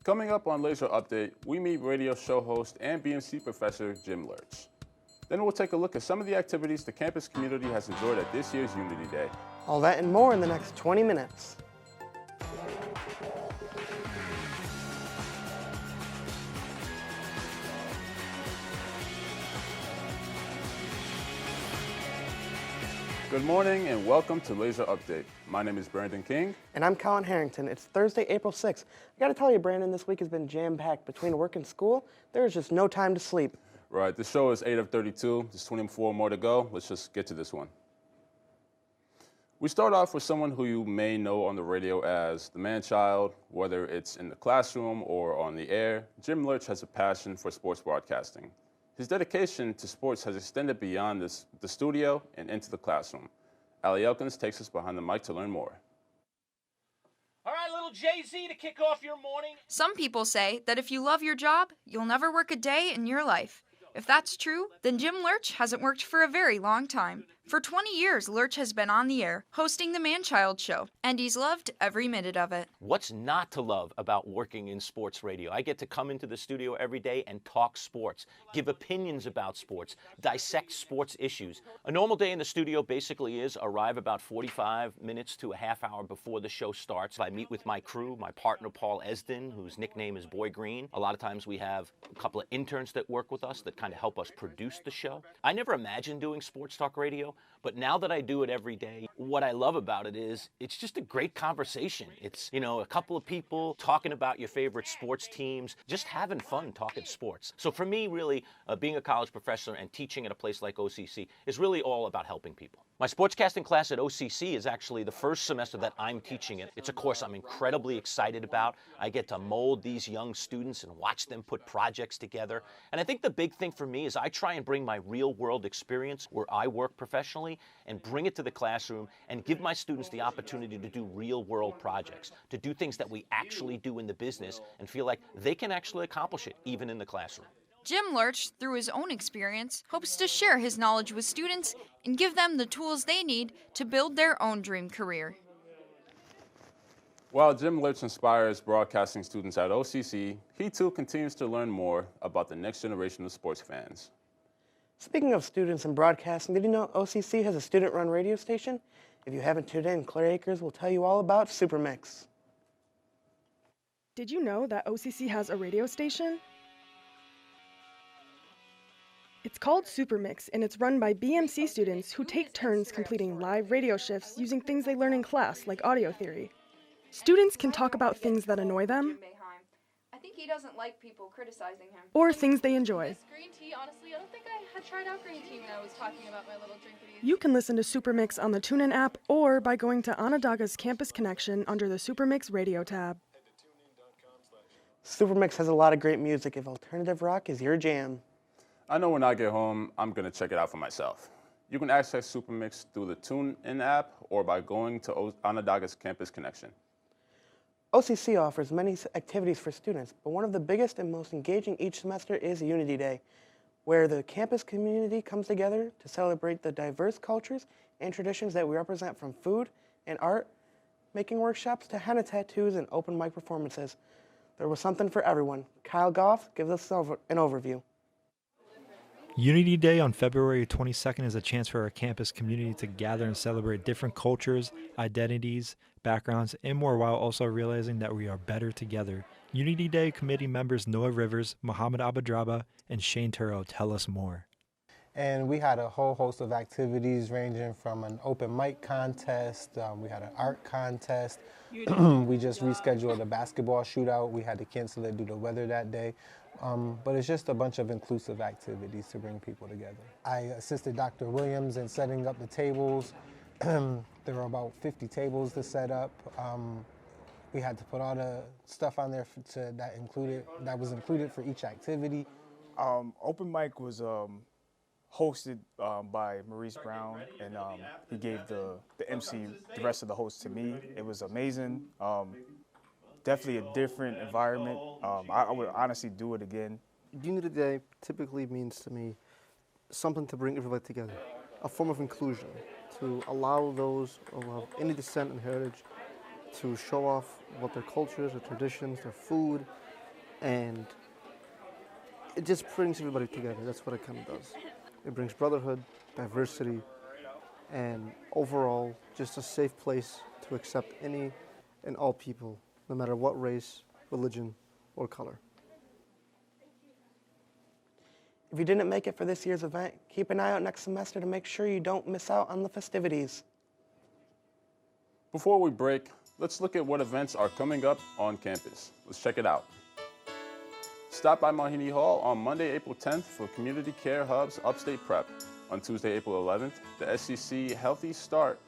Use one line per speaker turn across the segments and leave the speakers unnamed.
Coming up on Lazer Update, we meet radio show host and BMC professor Jim Lurch. Then we'll take a look at some of the activities the campus community has enjoyed at this year's Unity Day.
All that and more in the next 20 minutes.
Good morning and welcome to Lazer Update. My name is Brandon King.
And I'm Colin Harrington. It's Thursday, April 6th. I gotta tell you, Brandon, this week has been jam-packed. Between work and school, there's just no time to sleep.
Right, the show is 8 of 32. There's 24 more to go. Let's just get to this one. We start off with someone who you may know on the radio as the man-child. Whether it's in the classroom or on the air, Jim Lurch has a passion for sports broadcasting. His dedication to sports has extended beyond the studio and into the classroom. Elkins takes us behind the mic to learn more.
All right, little Jay-Z to kick off your morning.
Some people say that if you love your job, you'll never work a day in your life. If that's true, then Jim Lurch hasn't worked for a very long time. For 20 years, Lurch has been on the air, hosting the Man-Child Show, and he's loved every minute of it.
What's not to love about working in sports radio? I get to come into the studio every day and talk sports, give opinions about sports, dissect sports issues. A normal day in the studio basically is arrive about 45 minutes to a half hour before the show starts. I meet with my crew, my partner Paul Esden, whose nickname is Boy Green. A lot of times we have a couple of interns that work with us that kind of help us produce the show. I never imagined doing sports talk radio, but now that I do it every day, what I love about it is it's just a great conversation. It's, a couple of people talking about your favorite sports teams, just having fun talking sports. So for me, really, being a college professor and teaching at a place like OCC is really all about helping people. My sportscasting class at OCC is actually the first semester that I'm teaching it. It's a course I'm incredibly excited about. I get to mold these young students and watch them put projects together. And I think the big thing for me is I try and bring my real-world experience where I work professionally and bring it to the classroom and give my students the opportunity to do real-world projects, to do things that we actually do in the business and feel like they can actually accomplish it even in the classroom.
Jim Lurch, through his own experience, hopes to share his knowledge with students and give them the tools they need to build their own dream career.
While Jim Lurch inspires broadcasting students at OCC, he too continues to learn more about the next generation of sports fans.
Speaking of students and broadcasting, did you know OCC has a student-run radio station? If you haven't tuned in, Claire Akers will tell you all about Supermix.
Did you know that OCC has a radio station? It's called Supermix, and it's run by BMC students who take turns completing live radio shifts using things they learn in class, like audio theory. Students can talk about things that annoy them,
I think he doesn't like people criticizing him.
or things they enjoy.
This green tea, honestly, I don't think I had tried out green tea when I was talking about my little drinkity.
You can listen to Supermix on the TuneIn app or by going to Onondaga's Campus Connection under the Supermix radio tab.
Supermix has a lot of great music if alternative rock is your jam.
I know when I get home, I'm going to check it out for myself. You can access Supermix through the TuneIn app or by going to Onondaga's Campus Connection.
OCC offers many activities for students, but one of the biggest and most engaging each semester is Unity Day, where the campus community comes together to celebrate the diverse cultures and traditions that we represent, from food and art, making workshops to henna tattoos and open mic performances. There was something for everyone. Kyle Goff gives us an overview.
Unity Day on February 22nd is a chance for our campus community to gather and celebrate different cultures, identities, backgrounds, and more, while also realizing that we are better together. Unity Day committee members Noah Rivers, Mohammed Abadraba, and Shane Turo tell us more.
And we had a whole host of activities ranging from an open mic contest, we had an art contest, we just rescheduled a basketball shootout. We had to cancel it due to weather that day. But it's just a bunch of inclusive activities to bring people together. I assisted Dr. Williams in setting up the tables. There were about 50 tables to set up. We had to put all the stuff on there that was included for each activity.
Open mic was hosted by Maurice Brown, and he gave the MC, the rest of the hosts, to me. It was amazing. Definitely a different environment. I would honestly do it again.
Unity Day typically means to me something to bring everybody together, a form of inclusion, to allow those who have any descent and heritage to show off what their cultures, their traditions, their food, And it just brings everybody together. That's what it kind of does. It brings brotherhood, diversity, and overall just a safe place to accept any and all people, no matter what race, religion, or color.
If you didn't make it for this year's event, keep an eye out next semester to make sure you don't miss out on the festivities.
Before we break, let's look at what events are coming up on campus. Let's check it out. Stop by Mahini Hall on Monday, April 10th for Community Care Hub's Upstate Prep. On Tuesday, April 11th, the SCC Healthy Start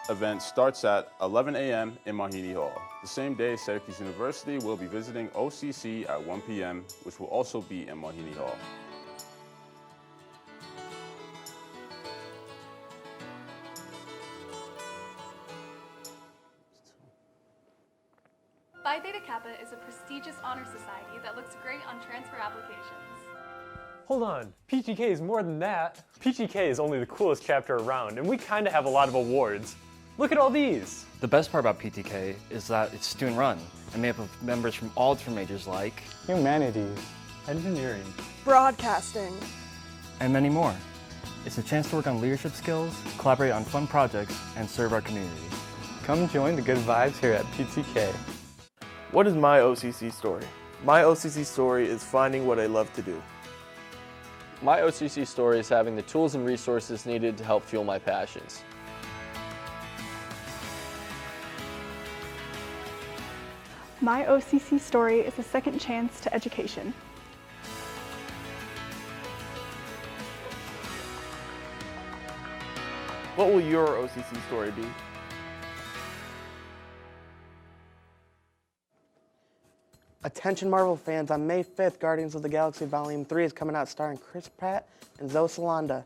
event starts at 11 a.m. in Mahini Hall. The same day, Syracuse University will be visiting OCC at 1 p.m., which will also be in Mahini Hall.
Phi Theta Kappa is a prestigious honor society that looks great on transfer applications.
Hold on, PGK is more than that. PGK is only the coolest chapter around, and we kind of have a lot of awards. Look at all these.
The best part about PTK is that it's student-run and made up of members from all different majors like
Humanities, engineering,
Broadcasting,
and many more. It's a chance to work on leadership skills, collaborate on fun projects, and serve our community.
Come join the good vibes here at PTK.
What is my OCC story? My OCC story is finding what I love to do.
My OCC story is having the tools and resources needed to help fuel my passions.
My OCC story is a second chance to education.
What will your OCC story be?
Attention Marvel fans, on May 5th, Guardians of the Galaxy Volume 3 is coming out starring Chris Pratt and Zoe Salonda.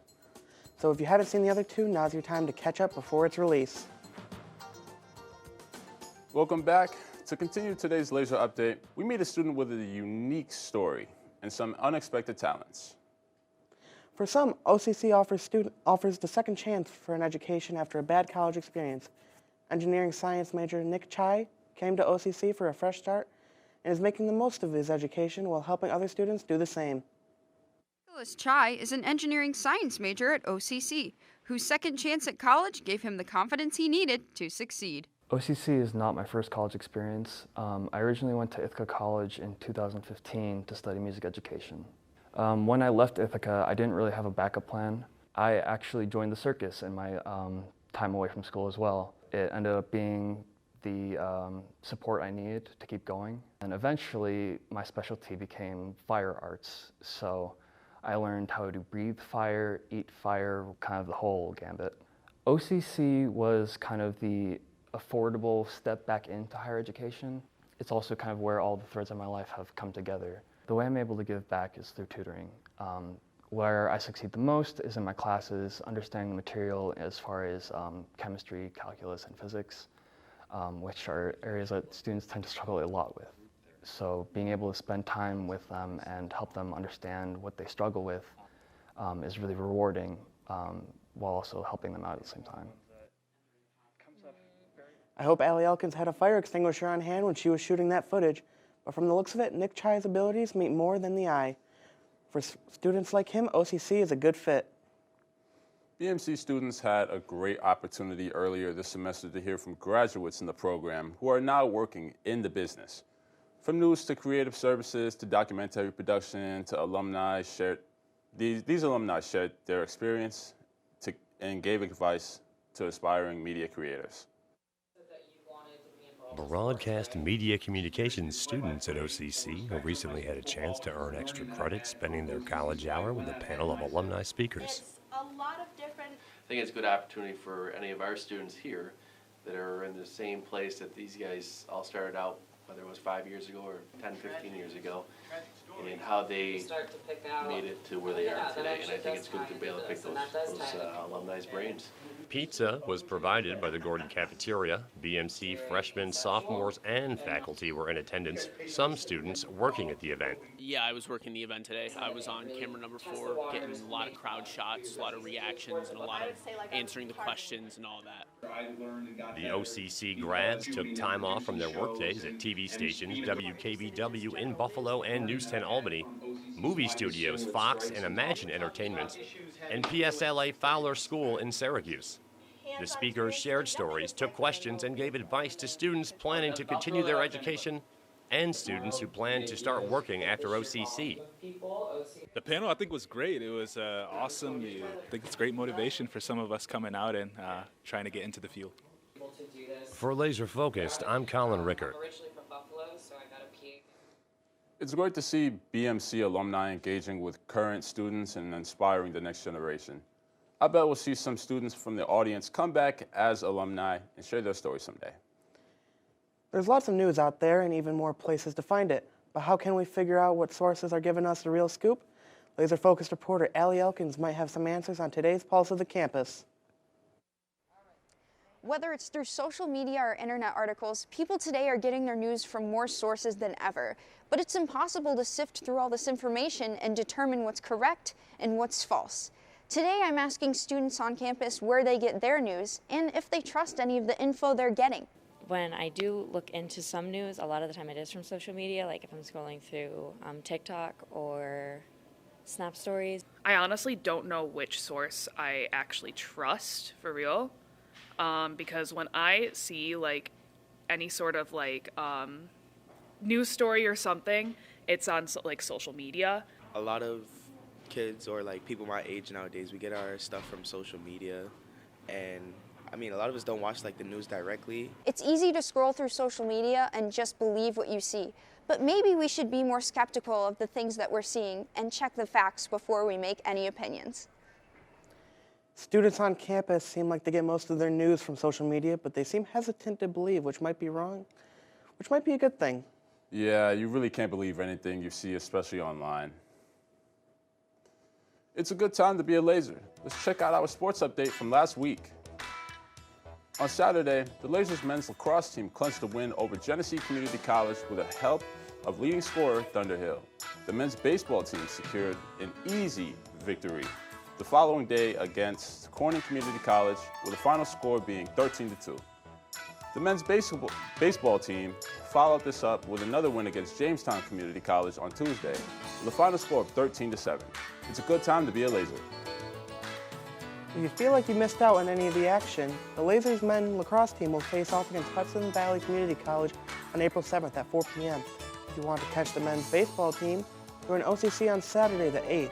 So if you haven't seen the other two, now's your time to catch up before its release.
Welcome back. To continue today's Lazer update, we meet a student with a unique story and some unexpected talents.
For some, OCC offers the second chance for an education after a bad college experience. Engineering science major Nick Chai came to OCC for a fresh start and is making the most of his education while helping other students do the same.
Nicholas Chai is an engineering science major at OCC, whose second chance at college gave him the confidence he needed to succeed.
OCC is not my first college experience. I originally went to Ithaca College in 2015 to study music education. When I left Ithaca, I didn't really have a backup plan. I actually joined the circus in my time away from school as well. It ended up being the support I needed to keep going. And eventually, my specialty became fire arts. So I learned how to breathe fire, eat fire, kind of the whole gambit. OCC was kind of the affordable step back into higher education. It's also kind of where all the threads of my life have come together. The way I'm able to give back is through tutoring. Where I succeed the most is in my classes, understanding the material as far as chemistry, calculus, and physics, which are areas that students tend to struggle a lot with. So being able to spend time with them and help them understand what they struggle with is really rewarding, while also helping them out at the same time.
I hope Allie Elkins had a fire extinguisher on hand when she was shooting that footage, but from the looks of it, Nick Chai's abilities meet more than the eye. For students like him, OCC is a good fit.
BMC students had a great opportunity earlier this semester to hear from graduates in the program who are now working in the business. From news to creative services to documentary production to alumni shared, these alumni shared their experience and gave advice to aspiring media creators.
Broadcast media communications students at OCC have recently had a chance to earn extra credit spending their college hour with a panel of alumni speakers.
I think it's a good opportunity for any of our students here that are in the same place that these guys all started out, whether it was 5 years ago or 10, 15 years ago, and how they made it to where they are today. And I think it's good to be able to pick those alumni's brains.
Pizza was provided by the Gordon Cafeteria. BMC freshmen, sophomores, and faculty were in attendance, some students working at the event.
Yeah, I was working the event today. I was on camera number 4, getting a lot of crowd shots, a lot of reactions, and a lot of answering the questions and all that.
The OCC grads took time off from their workdays at TV stations WKBW in Buffalo and News 10 Albany, movie studios Fox and Imagine Entertainment, and PSLA Fowler School in Syracuse. The speakers shared stories, took questions, and gave advice to students planning to continue their education and students who plan to start working after OCC.
The panel, I think, was great. It was awesome. I think it's great motivation for some of us coming out and trying to get into the field.
For Laser Focused, I'm Colin Rickert.
It's great to see BMC alumni engaging with current students and inspiring the next generation. I bet we'll see some students from the audience come back as alumni and share their story someday.
There's lots of news out there and even more places to find it. But how can we figure out what sources are giving us the real scoop? Laser-focused reporter Allie Elkins might have some answers on today's Pulse of the Campus.
Whether it's through social media or internet articles, people today are getting their news from more sources than ever. But it's impossible to sift through all this information and determine what's correct and what's false. Today, I'm asking students on campus where they get their news and if they trust any of the info they're getting.
When I do look into some news, a lot of the time it is from social media, like if I'm scrolling through TikTok or Snap Stories.
I honestly don't know which source I actually trust, for real, because when I see like any sort of like news story or something, it's on like social media.
A lot of kids or like people my age nowadays, we get our stuff from social media, and I mean, a lot of us don't watch like the news directly.
It's easy to scroll through social media and just believe what you see, but maybe we should be more skeptical of the things that we're seeing and check the facts before we make any opinions.
Students on campus seem like they get most of their news from social media, but they seem hesitant to believe, which might be wrong, which might be a good thing.
Yeah, you really can't believe anything you see, especially online. It's a good time to be a Lazer. Let's check out our sports update from last week. On Saturday, the Lazers men's lacrosse team clinched a win over Genesee Community College with the help of leading scorer Thunder Hill. The men's baseball team secured an easy victory the following day against Corning Community College, with the final score being 13-2. The men's baseball team followed this up with another win against Jamestown Community College on Tuesday, with a final score of 13-7. It's a good time to be a Lazer.
If you feel like you missed out on any of the action, the Lazers men's lacrosse team will face off against Hudson Valley Community College on April 7th at 4 p.m. If you want to catch the men's baseball team, join OCC on Saturday the 8th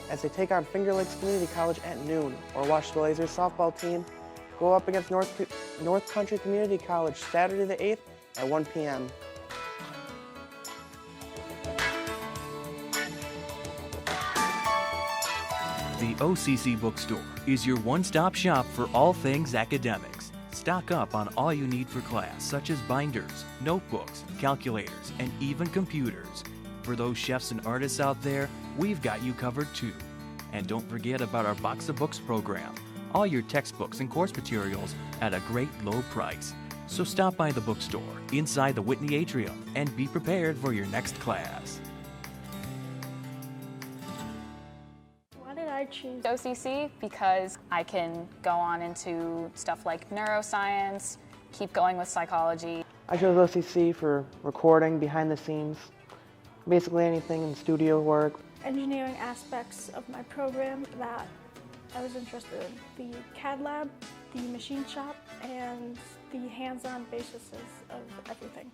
as they take on Finger Lakes Community College at noon, or watch the Lazers softball team go up against North Country Community College Saturday the 8th at 1 p.m.
The OCC Bookstore is your one-stop shop for all things academics. Stock up on all you need for class, such as binders, notebooks, calculators, and even computers. For those chefs and artists out there, we've got you covered too. And don't forget about our Box of Books program. All your textbooks and course materials at a great low price. So stop by the bookstore inside the Whitney Atrium and be prepared for your next class.
I choose OCC because I can go on into stuff like neuroscience, keep going with psychology.
I chose OCC for recording, behind the scenes, basically anything in studio work.
Engineering aspects of my program that I was interested in. The CAD lab, the machine shop, and the hands-on basis of everything.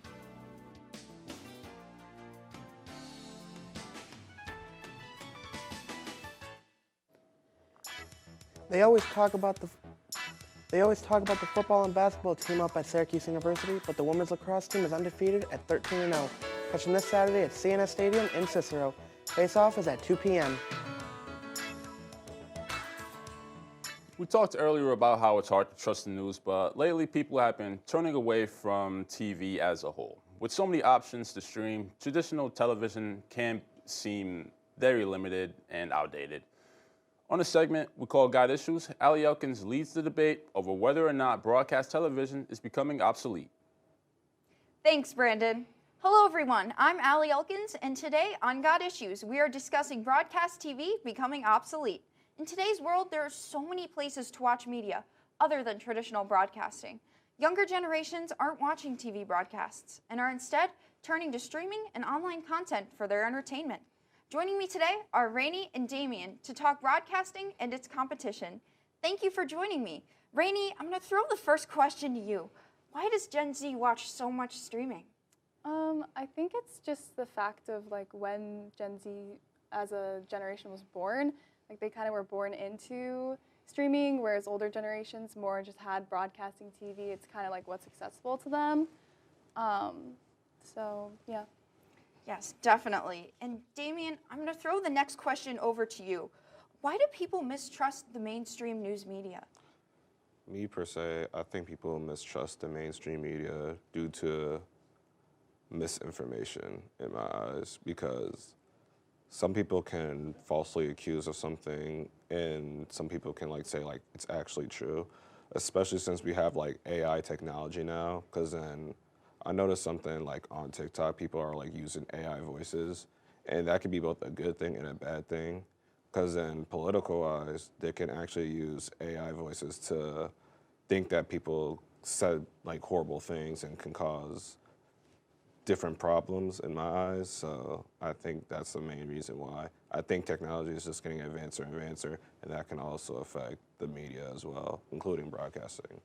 They always talk about the football and basketball team up at Syracuse University, but the women's lacrosse team is undefeated at 13-0. Catch them this Saturday at CNS Stadium in Cicero. Face-off is at 2 p.m.
We talked earlier about how it's hard to trust the news, but lately people have been turning away from TV as a whole. With so many options to stream, traditional television can seem very limited and outdated. On a segment we call Got Issues, Elkins leads the debate over whether or not broadcast television is becoming obsolete.
Thanks, Brandon. Hello, everyone. I'm Elkins, and today on Got Issues, we are discussing broadcast TV becoming obsolete. In today's world, there are so many places to watch media other than traditional broadcasting. Younger generations aren't watching TV broadcasts and are instead turning to streaming and online content for their entertainment. Joining me today are Rainey and Damien to talk broadcasting and its competition. Thank you for joining me. Rainey, I'm going to throw the first question to you. Why does Gen Z watch so much streaming?
I think it's just the fact of like when Gen Z as a generation was born, like they kind of were born into streaming, whereas older generations more just had broadcasting TV. It's kind of like what's accessible to them. So yeah.
Yes, definitely. And Damien, I'm going to throw the next question over to you. Why do people mistrust the mainstream news media?
Me per se, I think people mistrust the mainstream media due to misinformation in my eyes, because some people can falsely accuse of something and some people can like say like it's actually true, especially since we have like AI technology now. Because then I noticed something like on TikTok, people are like using AI voices, and that could be both a good thing and a bad thing. Because then political wise, they can actually use AI voices to think that people said like horrible things and can cause different problems in my eyes. So I think that's the main reason why. I think technology is just getting advanced and advanced, and that can also affect the media as well, including broadcasting.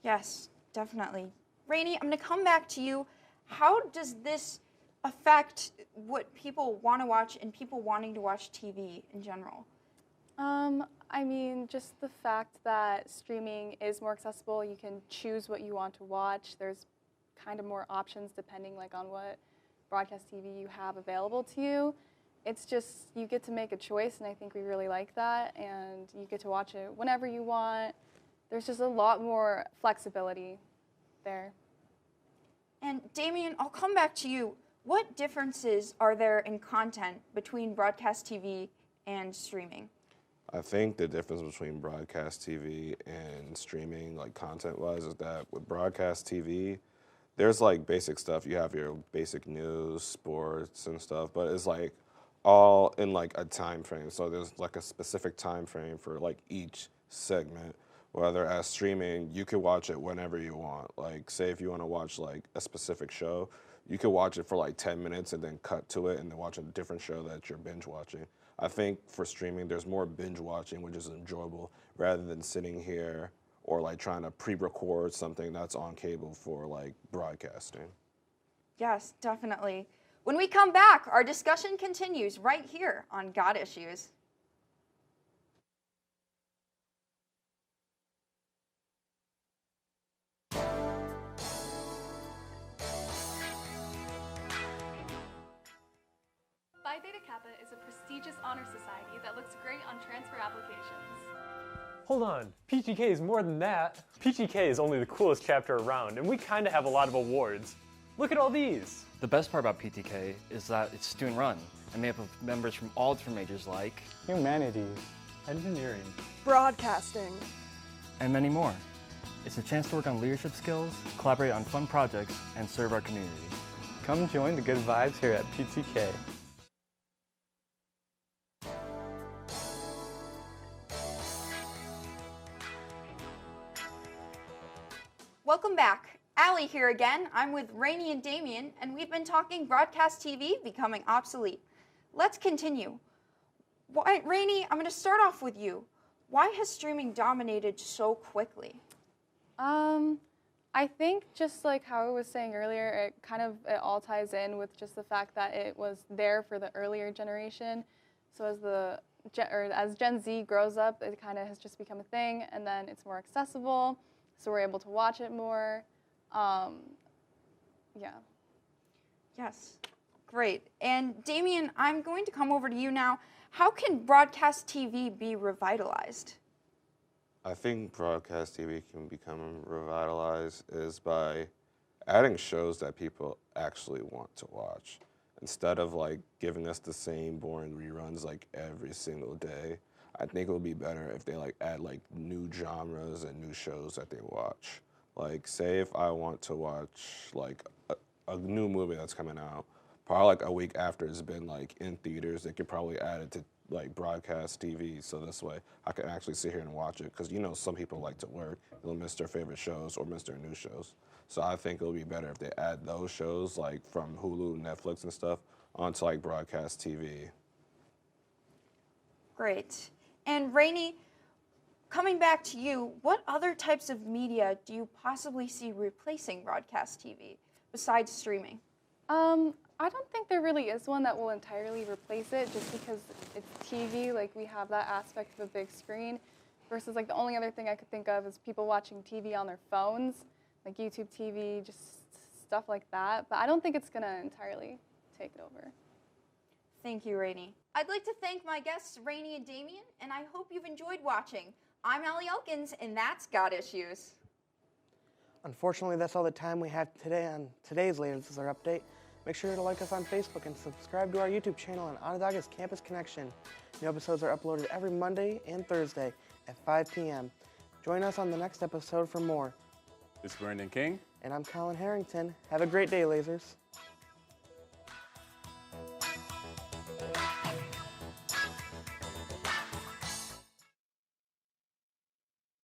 Yes, definitely. Rainey, I'm going to come back to you. How does this affect what people want to watch and people wanting to watch TV in general?
I mean, just the fact that streaming is more accessible. You can choose what you want to watch. There's kind of more options depending like on what broadcast TV you have available to you. It's just you get to make a choice, and I think we really like that, and you get to watch it whenever you want. There's just a lot more flexibility there.
And Damien, I'll come back to you. What differences are there in content between broadcast TV and streaming?
I think the difference between broadcast TV and streaming, like content-wise, is that with broadcast TV, there's like basic stuff. You have your basic news, sports, and stuff, but it's like all in like a time frame. So there's like a specific time frame for like each segment. Whether as streaming, you could watch it whenever you want. Like say if you want to watch like a specific show, you could watch it for like 10 minutes and then cut to it and then watch a different show that you're binge watching. I think for streaming, there's more binge watching, which is enjoyable, rather than sitting here or like trying to pre-record something that's on cable for like broadcasting.
Yes, definitely. When we come back, our discussion continues right here on Got Issues.
Phi Theta Kappa is a prestigious honor society that looks great on transfer applications.
Hold on, PTK is more than that. PTK is only the coolest chapter around, and we kind of have a lot of awards. Look at all these.
The best part about PTK is that it's student-run and made up of members from all different majors like
humanities, engineering,
broadcasting,
and many more. It's a chance to work on leadership skills, collaborate on fun projects, and serve our community.
Come join the good vibes here at PTK.
Welcome back. Allie here again. I'm with Rainey and Damien, and we've been talking broadcast TV becoming obsolete. Let's continue. Rainey, I'm going to start off with you. Why has streaming dominated so quickly?
I think just like how I was saying earlier, it all ties in with just the fact that it was there for the earlier generation. So as Gen Z grows up, it kind of has just become a thing, and then it's more accessible, so we're able to watch it more. Yeah.
Yes, great. And Damien, I'm going to come over to you now. How can broadcast TV be revitalized?
I think broadcast TV can become revitalized is by adding shows that people actually want to watch. Instead of like giving us the same boring reruns like every single day, I think it would be better if they like add like new genres and new shows that they watch. Like, say if I want to watch like a new movie that's coming out, probably like a week after it's been like in theaters, they could probably add it to like broadcast TV, so this way I can actually sit here and watch it. Because you know some people like to work, they'll miss their favorite shows or miss their new shows. So I think it would be better if they add those shows like from Hulu, Netflix, and stuff onto like broadcast TV.
Great. And Rainey, coming back to you, what other types of media do you possibly see replacing broadcast TV besides streaming?
I don't think there really is one that will entirely replace it, just because it's TV. Like, we have that aspect of a big screen, versus like the only other thing I could think of is people watching TV on their phones, like YouTube TV, just stuff like that. But I don't think it's gonna entirely take it over.
Thank you, Rainey. I'd like to thank my guests, Rainey and Damien, and I hope you've enjoyed watching. I'm Allie Elkins, and that's Got Issues.
Unfortunately, that's all the time we have today on today's Lazer Update. Make sure to like us on Facebook and subscribe to our YouTube channel on Onondaga's Campus Connection. New episodes are uploaded every Monday and Thursday at 5 p.m. Join us on the next episode for more.
This is Brandon King.
And I'm Colin Harrington. Have a great day, Lasers.